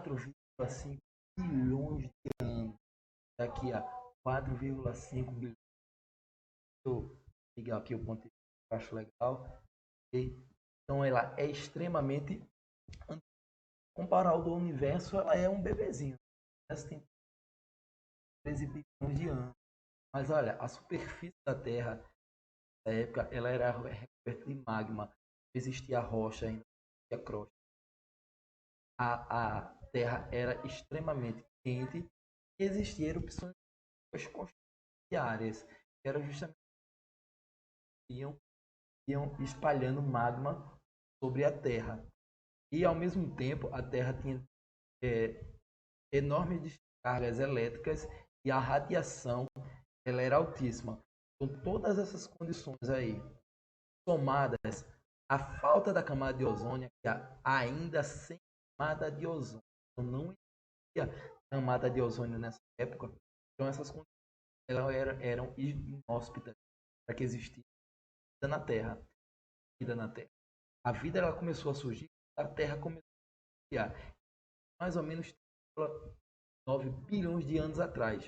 4,5 bilhões de anos. Daqui a 4,5 bilhões. Vou ligar aqui o ponto que eu acho legal. Então ela é extremamente. Comparado ao universo, ela é um bebezinho. Ela tem 13 bilhões de anos. Mas olha, a superfície da Terra, na época, ela era recoberta de magma. Não existia rocha, ainda não existia crosta. A Terra era extremamente quente e existiam erupções constantes, que eram justamente iam espalhando magma sobre a Terra. E ao mesmo tempo, a Terra tinha enormes descargas elétricas e a radiação ela era altíssima. Então, todas essas condições aí, somadas à falta da camada de ozônio, que ainda sem camada de ozônio, então não existia camada de ozônio nessa época, então essas condições eram inóspitas para que existisse vida na Terra. Vida na Terra. A vida ela começou a surgir, a Terra começou a criar, mais ou menos 9 bilhões de anos atrás.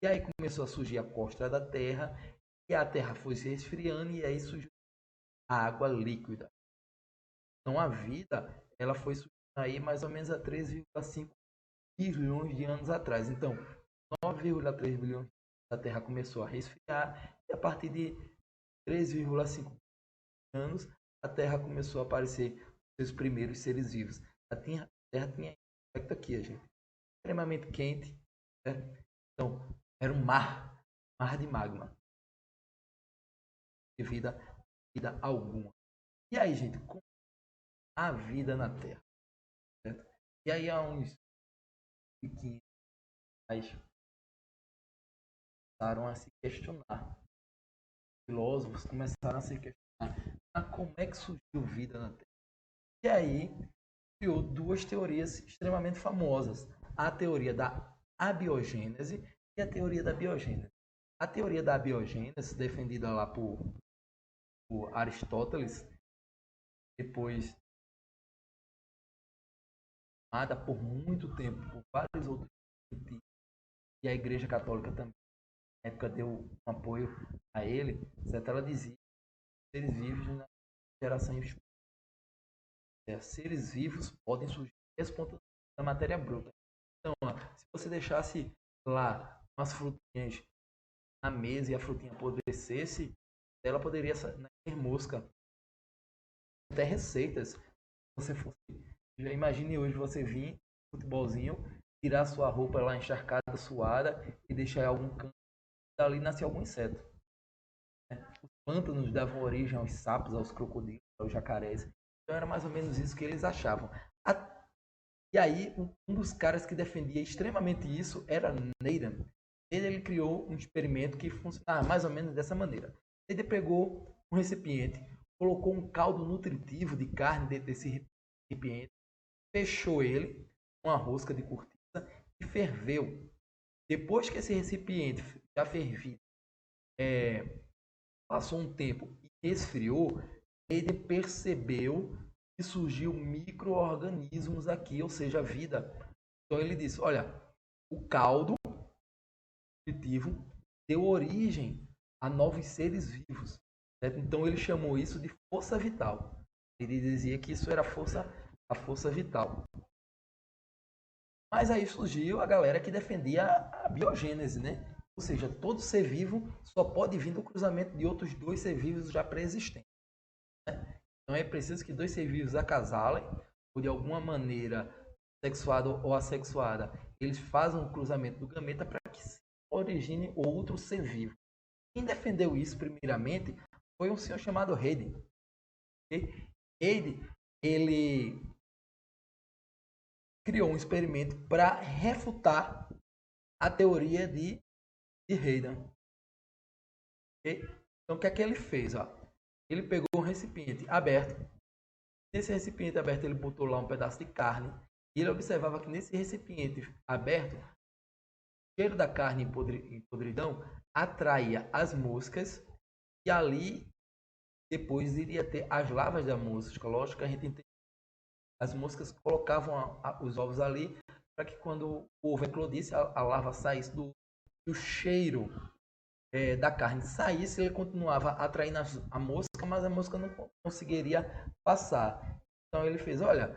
E aí começou a surgir a crosta da Terra, e a Terra foi se resfriando, e aí surgiu a água líquida. Então a vida ela foi surgindo aí mais ou menos há 3,5 bilhões de anos atrás. Então 9,3 bilhões da Terra começou a resfriar, e a partir de 3,5 anos a Terra começou a aparecer seus primeiros seres vivos. A Terra tinha aspecto aqui, gente, extremamente quente, certo? Então era um mar de magma, de vida alguma. E aí, gente, como a vida na Terra, certo? E aí há uns 500 começaram a se questionar. Filósofos começaram a se questionar como é que surgiu vida na Terra. E aí criou duas teorias extremamente famosas: a teoria da abiogênese e a teoria da biogênese. A teoria da abiogênese, defendida lá por Aristóteles, depois amada por muito tempo por vários outros cientistas, e a Igreja Católica também, na época, deu um apoio a ele, certo? Ela dizia que seres vivos na geração seres vivos podem surgir espontaneamente da matéria bruta. Então, se você deixasse lá umas frutinhas na mesa e a frutinha apodrecesse, ela poderia ser mosca. Até receitas. Se você fosse, já imagine hoje você vir futebolzinho, tirar sua roupa lá encharcada, suada e deixar em algum canto, dali nasce algum inseto. Os pântanos davam origem aos sapos, aos crocodilos, aos jacarés. Então era mais ou menos isso que eles achavam. E aí, um dos caras que defendia extremamente isso era Needham. Ele criou um experimento que funcionava mais ou menos dessa maneira. Ele pegou um recipiente, colocou um caldo nutritivo de carne dentro desse recipiente, fechou ele com uma rosca de cortiça e ferveu. Depois que esse recipiente já fervido, passou um tempo e esfriou, ele percebeu que surgiu micro-organismos aqui, ou seja, vida. Então ele disse, olha, o caldo nutritivo deu origem a novos seres vivos. Certo? Então ele chamou isso de força vital. Ele dizia que isso era a força vital. Mas aí surgiu a galera que defendia a biogênese, né? Ou seja, todo ser vivo só pode vir do cruzamento de outros dois seres vivos já pré-existentes. Né? Então é preciso que dois seres vivos acasalem, ou de alguma maneira, sexuada ou assexuada, eles fazem um cruzamento do gameta para que se origine outro ser vivo. Quem defendeu isso primeiramente foi um senhor chamado Heide. Ele criou um experimento para refutar a teoria de Heiden. Então o que é que ele fez? Ele pegou um recipiente aberto. Nesse recipiente aberto ele botou lá um pedaço de carne. E ele observava que nesse recipiente aberto, o cheiro da carne em podridão atraía as moscas. E ali depois iria ter as larvas da mosca. Lógico que a gente entende as moscas colocavam os ovos ali para que quando o ovo eclodisse, a larva saísse do cheiro da carne saísse, ele continuava atraindo a mosca, mas a mosca não conseguiria passar. Então ele fez, olha,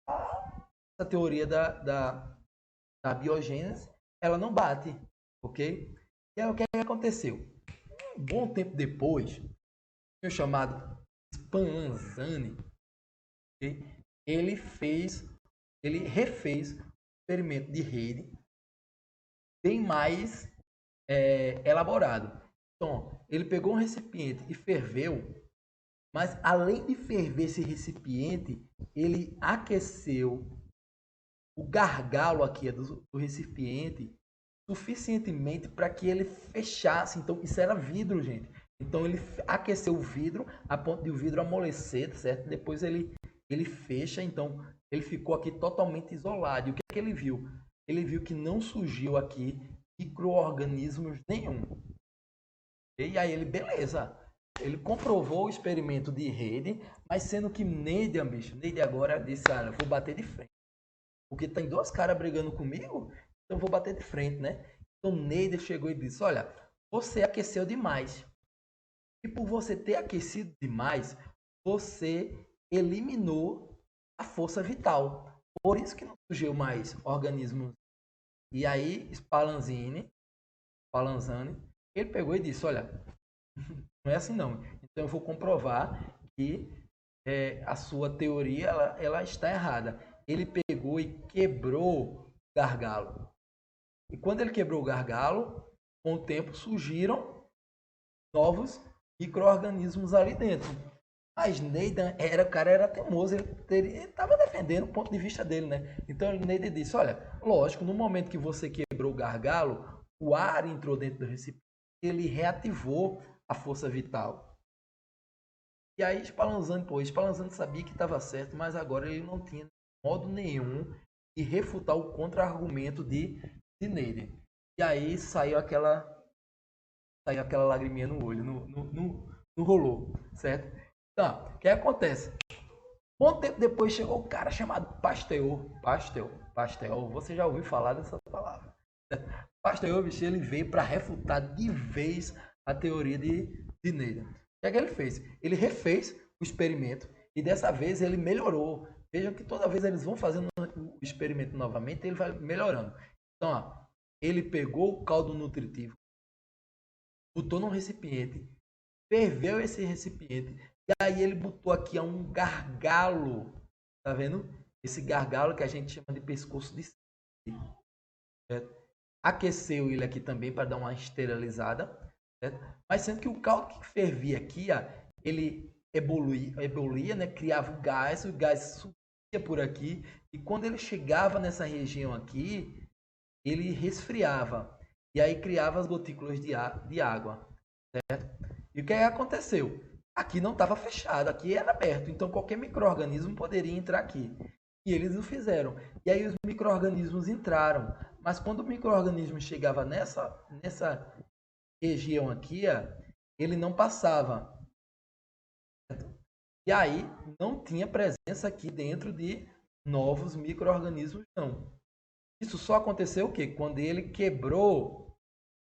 essa teoria da biogênese, ela não bate, ok? E aí o que aconteceu? Um bom tempo depois, o chamado Spallanzani, okay? ele refez o experimento de rede bem mais elaborado. Então, ele pegou um recipiente e ferveu, mas além de ferver esse recipiente, ele aqueceu o gargalo aqui do recipiente suficientemente para que ele fechasse. Então, isso era vidro, gente. Então, ele aqueceu o vidro a ponto de o vidro amolecer, certo? Depois ele fecha, então ele ficou aqui totalmente isolado. E o que é que ele viu? Ele viu que não surgiu aqui micro-organismos nenhum. E aí ele, beleza. Ele comprovou o experimento de rede, mas sendo que Neide agora disse, olha, vou bater de frente. Porque tem dois caras brigando comigo, então vou bater de frente, né? Então Neide chegou e disse, olha, você aqueceu demais. E por você ter aquecido demais, você eliminou a força vital. Por isso que não surgiu mais organismos. E aí Spallanzani, ele pegou e disse, olha, não é assim não. Então eu vou comprovar que a sua teoria ela está errada. Ele pegou e quebrou o gargalo. E quando ele quebrou o gargalo, com o tempo surgiram novos micro-organismos ali dentro. Mas Neiden o cara era teimoso, ele estava defendendo o ponto de vista dele, né? Então Neiden disse, olha, lógico, no momento que você quebrou o gargalo, o ar entrou dentro do recipiente, ele reativou a força vital. E aí Spallanzani sabia que estava certo, mas agora ele não tinha modo nenhum de refutar o contra-argumento de Neiden. E aí saiu aquela lagriminha no olho, não rolou, certo? Então, o que acontece? Bom tempo depois chegou um cara chamado Pasteur, você já ouviu falar dessa palavra? Pasteur, bicho, ele veio para refutar de vez a teoria de Neiden. O que ele fez? Ele refez o experimento e dessa vez ele melhorou. Vejam que toda vez eles vão fazendo o experimento novamente, ele vai melhorando. Então, ó, ele pegou o caldo nutritivo, botou num recipiente, ferveu esse recipiente, e aí ele botou aqui um gargalo, tá vendo? Esse gargalo que a gente chama de pescoço de cervo. Aqueceu ele aqui também para dar uma esterilizada, certo? Mas sendo que o caldo que fervia aqui, ó, ele ebulia, né? Criava o gás subia por aqui, e quando ele chegava nessa região aqui, ele resfriava, e aí criava as gotículas de água, certo? E o que aconteceu? Aqui não estava fechado, aqui era aberto, então qualquer micro-organismo poderia entrar aqui. E eles o fizeram. E aí os micro-organismos entraram. Mas quando o micro-organismo chegava nessa região aqui, ele não passava. E aí não tinha presença aqui dentro de novos micro-organismos, não. Isso só aconteceu o quê? Quando ele quebrou o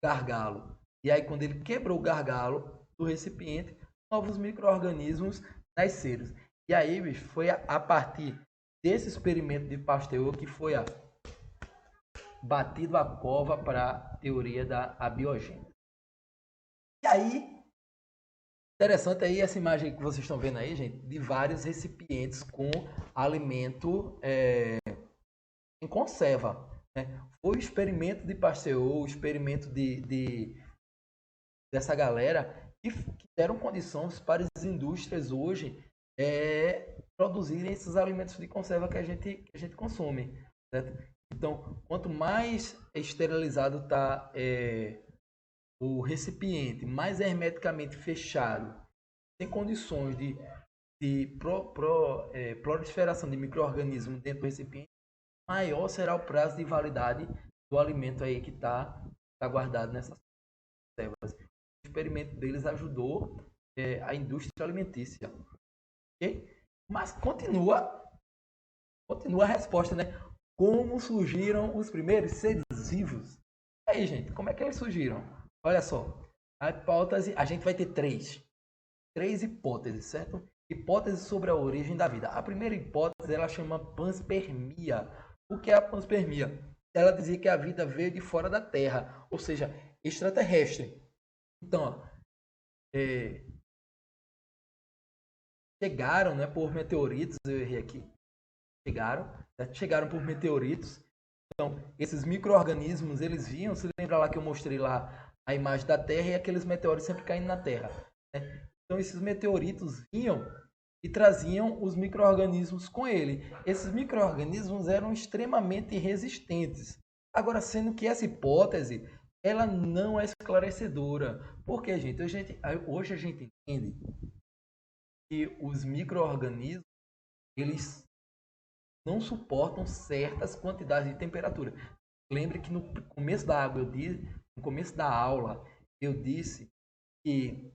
gargalo. E aí quando ele quebrou o gargalo do recipiente, novos micro-organismos nasceram. E aí, bicho, foi a partir desse experimento de Pasteur que foi batido a cova para a teoria da abiogênese. E aí, interessante aí essa imagem que vocês estão vendo aí, gente, de vários recipientes com alimento em conserva. Né? Foi o experimento de Pasteur, o experimento dessa galera que deram condições para as indústrias hoje produzirem esses alimentos de conserva que a gente consome. Certo? Então, quanto mais esterilizado está o recipiente, mais hermeticamente fechado, sem condições de proliferação de micro-organismos dentro do recipiente, maior será o prazo de validade do alimento aí que está guardado nessas conservas. O experimento deles ajudou a indústria alimentícia. Okay? Mas continua continua a resposta, né? Como surgiram os primeiros seres vivos? Aí, gente, como é que eles surgiram? Olha só, a hipótese, a gente vai ter três hipóteses, certo? Hipótese sobre a origem da vida. A primeira hipótese, ela chama panspermia. O que é a panspermia? Ela dizia que a vida veio de fora da Terra, ou seja, extraterrestre. Então, ó, é, chegaram, né, por meteoritos, eu errei aqui, chegaram, né, chegaram por meteoritos. Então, esses micro-organismos, eles vinham, se lembra lá que eu mostrei lá a imagem da Terra e aqueles meteoritos sempre caindo na Terra, né? Então, esses meteoritos vinham e traziam os micro-organismos com ele. Esses micro-organismos eram extremamente resistentes. Agora, sendo que essa hipótese, ela não é esclarecedora. Por quê, gente? Hoje a gente entende que os micro-organismos, eles não suportam certas quantidades de temperatura. Lembre que no começo da água, no começo da aula, eu disse que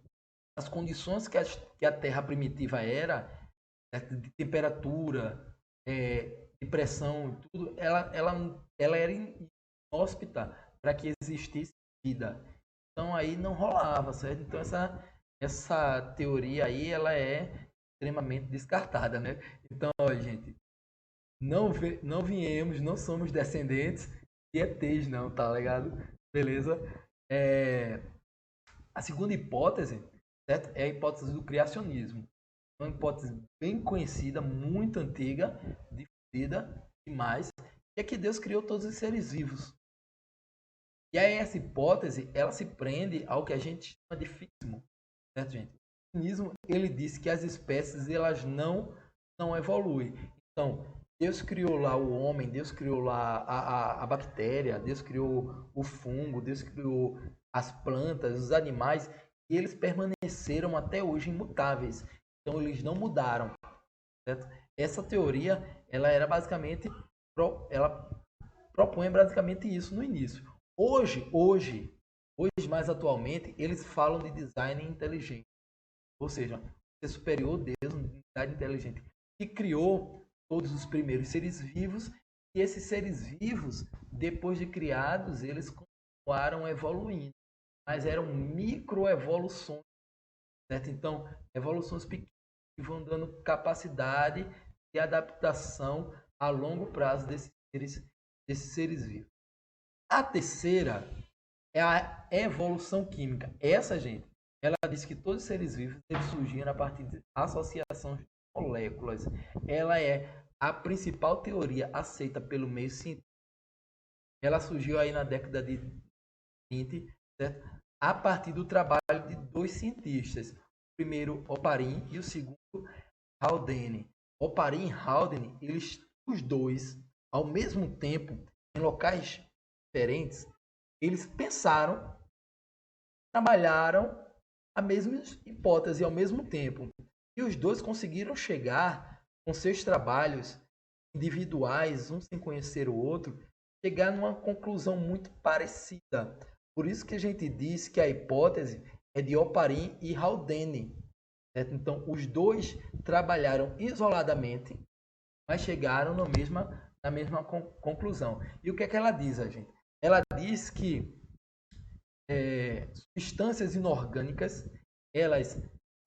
as condições que a Terra primitiva era, né, de temperatura, de pressão, tudo, ela era inóspita para que existisse vida. Então aí não rolava, certo? Então essa teoria aí ela é extremamente descartada, né? Então, ó, gente, não viemos, não somos descendentes de ETs, não, tá ligado? Beleza? É, a segunda hipótese, certo? É a hipótese do criacionismo. Uma hipótese bem conhecida, muito antiga, difundida demais, que é que Deus criou todos os seres vivos. E aí essa hipótese, ela se prende ao que a gente chama de fixismo, certo, gente? O criacionismo, ele diz que as espécies, elas não evoluem. Então, Deus criou lá o homem, Deus criou lá a bactéria, Deus criou o fungo, Deus criou as plantas, os animais, e eles permaneceram até hoje imutáveis. Então, eles não mudaram, certo? Essa teoria, ela era basicamente, ela propõe basicamente isso no início. Hoje, mais atualmente, eles falam de design inteligente. Ou seja, ser superior Deus, uma entidade inteligente, que criou todos os primeiros seres vivos, e esses seres vivos, depois de criados, eles continuaram evoluindo, mas eram microevoluções, certo? Então, evoluções pequenas que vão dando capacidade de adaptação a longo prazo desses seres vivos. A terceira é a evolução química. Essa, gente, ela diz que todos os seres vivos eles surgiram a partir de associação de moléculas. Ela é a principal teoria aceita pelo meio científico. Ela surgiu aí na década de 20, certo? A partir do trabalho de dois cientistas. O primeiro, Oparin, e o segundo, Haldane. Oparin e Haldane, eles, os dois, ao mesmo tempo, em locais diferentes, eles pensaram, trabalharam a mesma hipótese ao mesmo tempo. E os dois conseguiram chegar, com seus trabalhos individuais, um sem conhecer o outro, chegar numa conclusão muito parecida. Por isso que a gente diz que a hipótese é de Oparin e Haldane. Certo? Então, os dois trabalharam isoladamente, mas chegaram na mesma conclusão. E o que é que ela diz, gente? Ela diz que substâncias inorgânicas, elas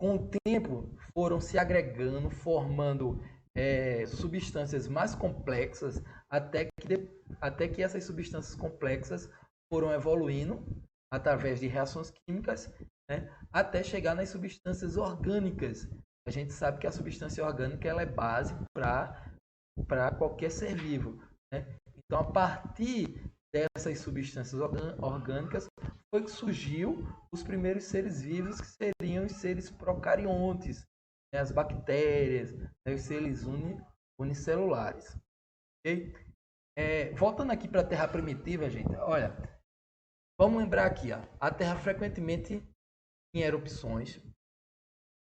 com o tempo foram se agregando, formando substâncias mais complexas, até que essas substâncias complexas foram evoluindo através de reações químicas, né, até chegar nas substâncias orgânicas. A gente sabe que a substância orgânica ela é base para qualquer ser vivo, né? Então, a partir dessas substâncias orgânicas foi que surgiu os primeiros seres vivos, que seriam os seres procariontes, né? As bactérias, né? Os seres unicelulares. Okay? Voltando aqui para a Terra primitiva, gente, olha, vamos lembrar aqui, ó, a Terra frequentemente em erupções,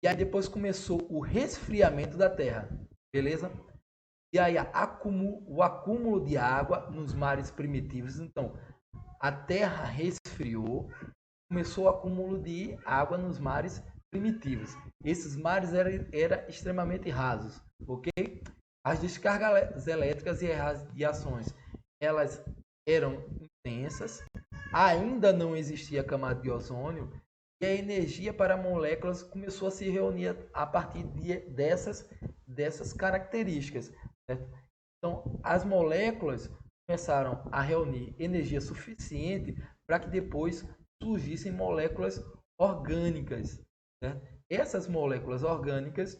e aí depois começou o resfriamento da Terra, beleza? E aí o acúmulo de água nos mares primitivos. Então, a Terra resfriou, começou o acúmulo de água nos mares primitivos. Esses mares eram extremamente rasos, ok? As descargas elétricas e radiações, elas eram intensas, ainda não existia camada de ozônio, e a energia para moléculas começou a se reunir a partir dessas características. Certo? Então, as moléculas começaram a reunir energia suficiente para que depois surgissem moléculas orgânicas. Certo? Essas moléculas orgânicas,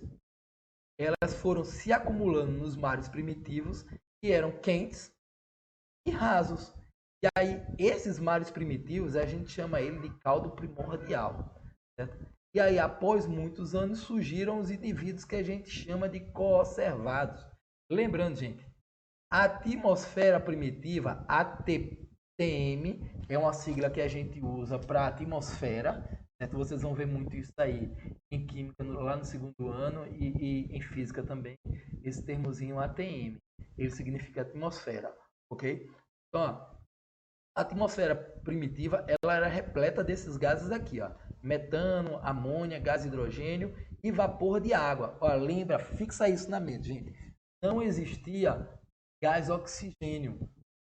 elas foram se acumulando nos mares primitivos, que eram quentes e rasos. E aí, esses mares primitivos, a gente chama ele de caldo primordial. Certo? E aí, após muitos anos, surgiram os indivíduos que a gente chama de conservados. Lembrando, gente, a atmosfera primitiva, ATM, é uma sigla que a gente usa para atmosfera. Certo? Vocês vão ver muito isso aí em química lá no segundo ano e em física também. Esse termozinho ATM, ele significa atmosfera, ok? Então, ó, a atmosfera primitiva, ela era repleta desses gases aqui, ó, metano, amônia, gás hidrogênio e vapor de água. Ó, lembra, fixa isso na mente, gente. Não existia gás oxigênio.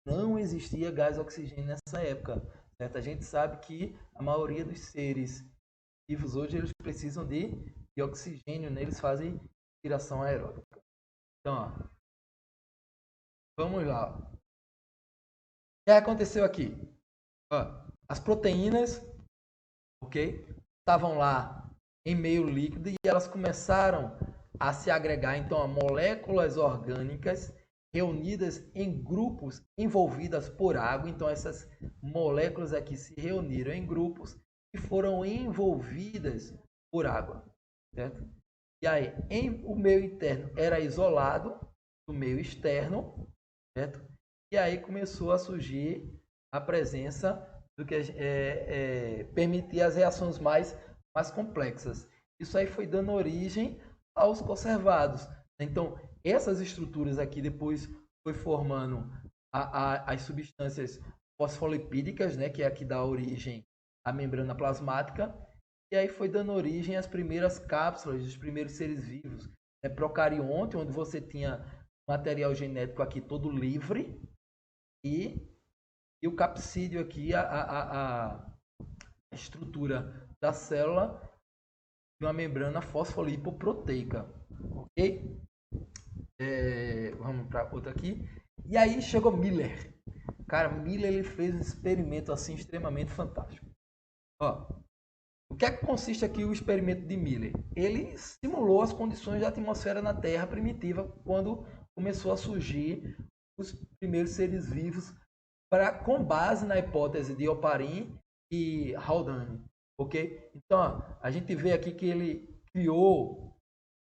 Não existia gás oxigênio nessa época. Certo? A gente sabe que a maioria dos seres vivos hoje eles precisam de oxigênio, né? Eles fazem respiração aeróbica. Então, ó, vamos lá. Ó. O que aconteceu aqui? Ó, as proteínas, ok? Estavam lá em meio líquido e elas começaram a se agregar, então, a moléculas orgânicas reunidas em grupos envolvidas por água. Então, essas moléculas aqui se reuniram em grupos e foram envolvidas por água, certo? E aí, o meio interno era isolado do meio externo, certo? E aí começou a surgir a presença do que permitia as reações mais complexas. Isso aí foi dando origem aos conservados. Então, essas estruturas aqui depois foi formando as substâncias fosfolipídicas, né, que é a que dá origem à membrana plasmática, e aí foi dando origem às primeiras cápsulas, os primeiros seres vivos. Procarionte, onde você tinha material genético aqui todo livre, e o capsídeo aqui, a estrutura da célula de uma membrana fosfolipoproteica. Ok? Vamos para outra aqui. E aí chegou Miller. Cara, Miller ele fez um experimento assim extremamente fantástico. Ó, o que é que consiste aqui o experimento de Miller? Ele simulou as condições da atmosfera na Terra primitiva quando começou a surgir os primeiros seres vivos com base na hipótese de Oparin e Haldane, ok? Então, ó, a gente vê aqui que ele criou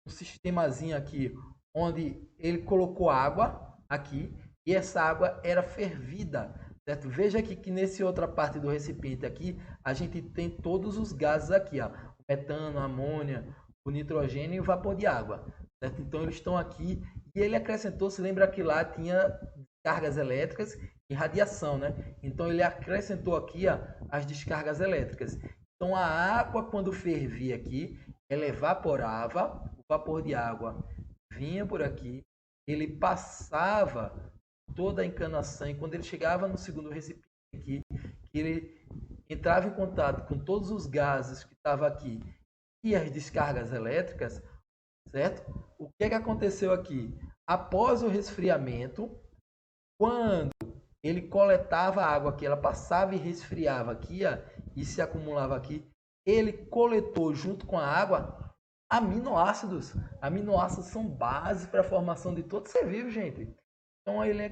um sistemazinho aqui, onde ele colocou água aqui, e essa água era fervida, certo? Veja aqui que nessa outra parte do recipiente aqui, a gente tem todos os gases aqui, ó, o metano, a amônia, o nitrogênio e o vapor de água, certo? Então, eles estão aqui, e ele acrescentou, se lembra que lá tinha descargas elétricas e radiação, né? Então ele acrescentou aqui ó, as descargas elétricas. Então a água quando fervia aqui, ela evaporava, o vapor de água vinha por aqui, ele passava toda a encanação e quando ele chegava no segundo recipiente aqui, ele entrava em contato com todos os gases que estavam aqui e as descargas elétricas, certo? O que aconteceu aqui? Após o resfriamento, quando ele coletava a água aqui, ela passava e resfriava aqui, ó, e se acumulava aqui, ele coletou junto com a água aminoácidos. Aminoácidos são base para a formação de todo ser vivo, gente. Então ele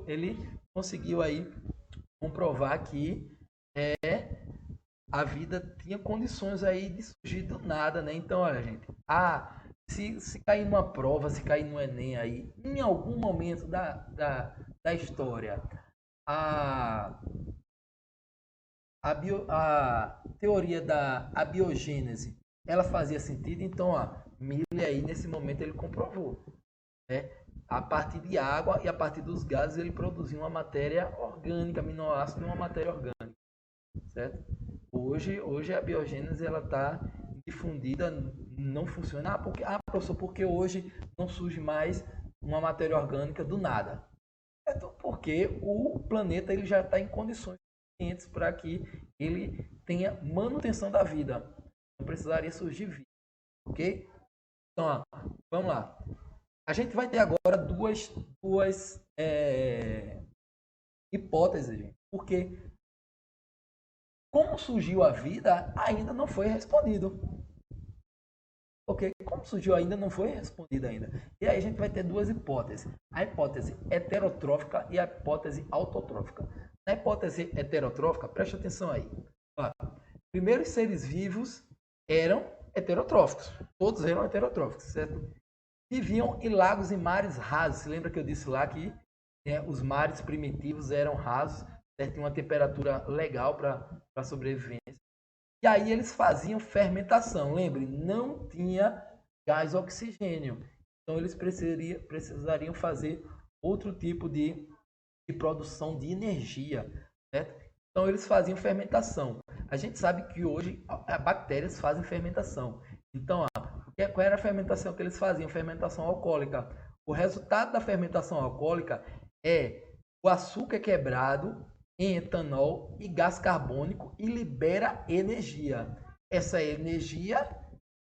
ele conseguiu aí comprovar que a vida tinha condições aí de surgir do nada, né? Então, olha, gente, se cair numa prova, se cair no Enem aí, em algum momento da história, a teoria da abiogênese, ela fazia sentido, então, ó, Miller aí, nesse momento, ele comprovou, né? A partir de água e a partir dos gases, ele produziu uma matéria orgânica, aminoácido e uma matéria orgânica, certo? Hoje a biogênese ela está em difundida não funciona. Professor, porque hoje não surge mais uma matéria orgânica do nada. Então, porque o planeta ele já está em condições suficientes para que ele tenha manutenção da vida. Não precisaria surgir vida, ok? Então, ó, vamos lá. A gente vai ter agora duas hipóteses, gente, porque como surgiu a vida ainda não foi respondido. Ok? Como surgiu ainda não foi respondido ainda. E aí a gente vai ter duas hipóteses. A hipótese heterotrófica e a hipótese autotrófica. Na hipótese heterotrófica, preste atenção aí. Ó, primeiro, os seres vivos eram heterotróficos. Todos eram heterotróficos, certo? Viviam em lagos e mares rasos. Você lembra que eu disse lá que os mares primitivos eram rasos, certo? Tinha uma temperatura legal para sobrevivência. E aí eles faziam fermentação. Lembre, não tinha gás oxigênio. Então eles precisariam fazer outro tipo de produção de energia, certo? Então eles faziam fermentação. A gente sabe que hoje bactérias fazem fermentação. Então, qual era a fermentação que eles faziam? Fermentação alcoólica. O resultado da fermentação alcoólica é o açúcar quebrado em etanol e gás carbônico e libera energia. Essa energia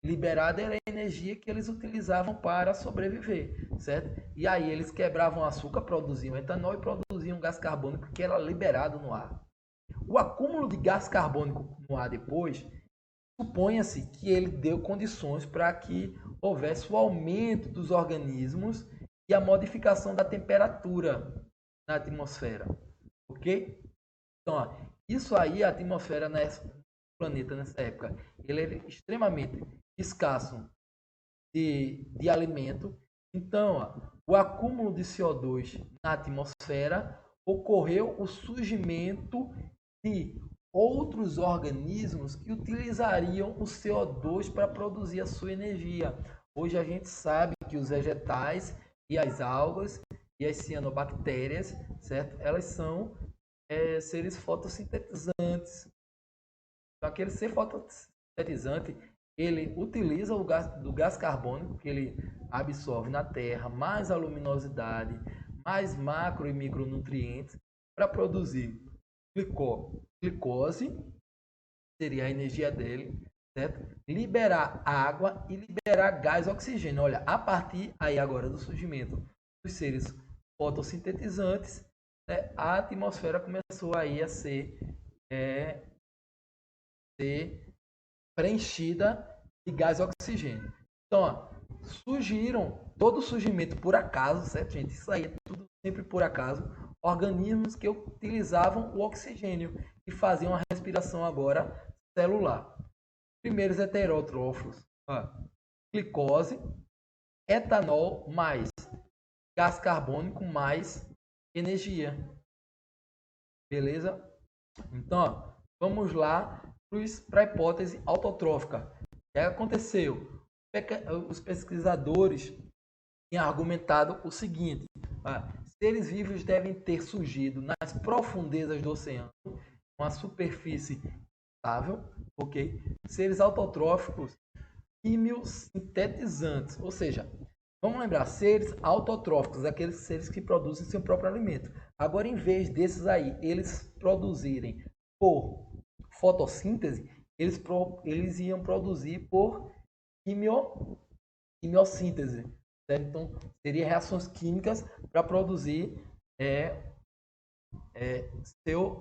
liberada era a energia que eles utilizavam para sobreviver, certo? E aí eles quebravam açúcar, produziam etanol e produziam gás carbônico que era liberado no ar. O acúmulo de gás carbônico no ar depois, suponha-se que ele deu condições para que houvesse o aumento dos organismos e a modificação da temperatura na atmosfera, ok? Então, ó, isso aí, a atmosfera no planeta nessa época, ele era extremamente escasso de alimento. Então, ó, o acúmulo de CO2 na atmosfera ocorreu o surgimento de outros organismos que utilizariam o CO2 para produzir a sua energia. Hoje a gente sabe que os vegetais e as algas e as cianobactérias, certo? Elas são seres fotossintetizantes. Então, aquele ser fotossintetizante, ele utiliza o gás carbônico que ele absorve na terra, mais a luminosidade, mais macro e micronutrientes para produzir glicose, seria a energia dele, certo? Liberar água e liberar gás oxigênio. Olha, a partir aí agora do surgimento dos seres fotossintetizantes, né, a atmosfera começou aí a ser preenchida de gás oxigênio. Então, ó, surgiram, todo surgimento por acaso, certo, gente? Isso aí é tudo sempre por acaso. Organismos que utilizavam o oxigênio e faziam a respiração agora celular. Primeiros heterotrófos, ó, glicose, etanol mais gás carbônico mais energia. Beleza? Então, ó, vamos lá para a hipótese autotrófica. O que aconteceu? Os pesquisadores têm argumentado o seguinte: seres vivos devem ter surgido nas profundezas do oceano, uma superfície estável, ok? Seres autotróficos quimiosintetizantes, ou seja, vamos lembrar, seres autotróficos, aqueles seres que produzem seu próprio alimento. Agora, em vez desses aí, eles produzirem por fotossíntese, eles iam produzir por quimiossíntese. Certo? Então, seria reações químicas para produzir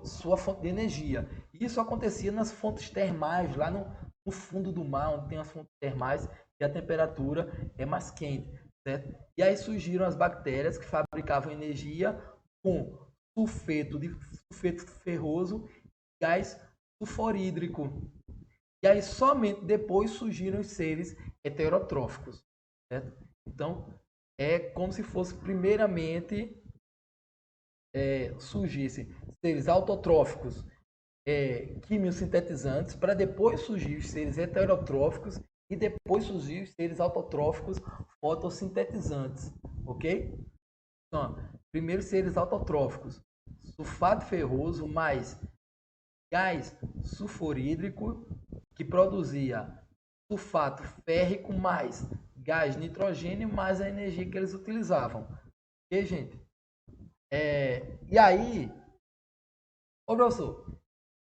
sua fonte de energia. Isso acontecia nas fontes termais, lá no fundo do mar, onde tem as fontes termais e a temperatura é mais quente. Certo? E aí surgiram as bactérias que fabricavam energia com sulfeto ferroso e gás sulforídrico. E aí somente depois surgiram os seres heterotróficos. Certo? Então, é como se fosse primeiramente surgissem seres autotróficos quimiosintetizantes, para depois surgir os seres heterotróficos e depois surgir os seres autotróficos fotossintetizantes, ok? Então, primeiro seres autotróficos, sulfato ferroso mais gás sulforídrico, que produzia sulfato férrico mais gás nitrogênio mais a energia que eles utilizavam. Ok, gente? E aí, ô professor,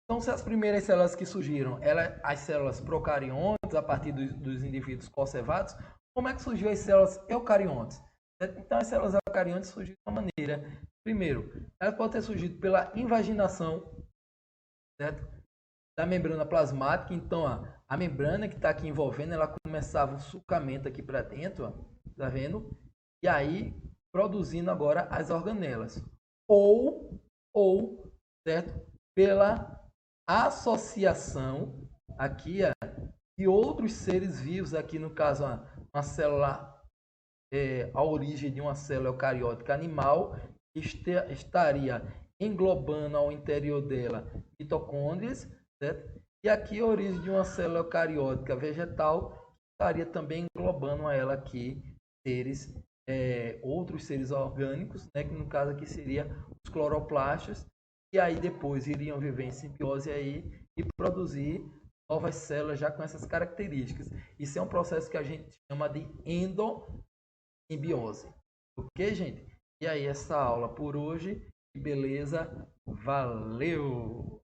então se as primeiras células que surgiram, as células procariontes, a partir dos indivíduos conservados, como é que surgiu as células eucariontes? Então as células eucariontes surgiram de uma maneira. Primeiro, elas podem ter surgido pela invaginação, certo? Da membrana plasmática. Então, a membrana que está aqui envolvendo, ela começava um sulcamento aqui para dentro, ó, tá vendo? E aí, produzindo agora as organelas. Ou, certo? Pela associação aqui, ó, de outros seres vivos, aqui no caso, uma célula, a origem de uma célula eucariótica animal, que estaria englobando ao interior dela mitocôndrias, certo? E aqui a origem de uma célula eucariótica vegetal estaria também englobando a ela aqui seres, outros seres orgânicos, né? Que no caso aqui seria os cloroplastos, e aí depois iriam viver em simbiose aí e produzir novas células já com essas características. Isso é um processo que a gente chama de endossimbiose. Ok, gente? E aí essa aula por hoje, beleza? Valeu!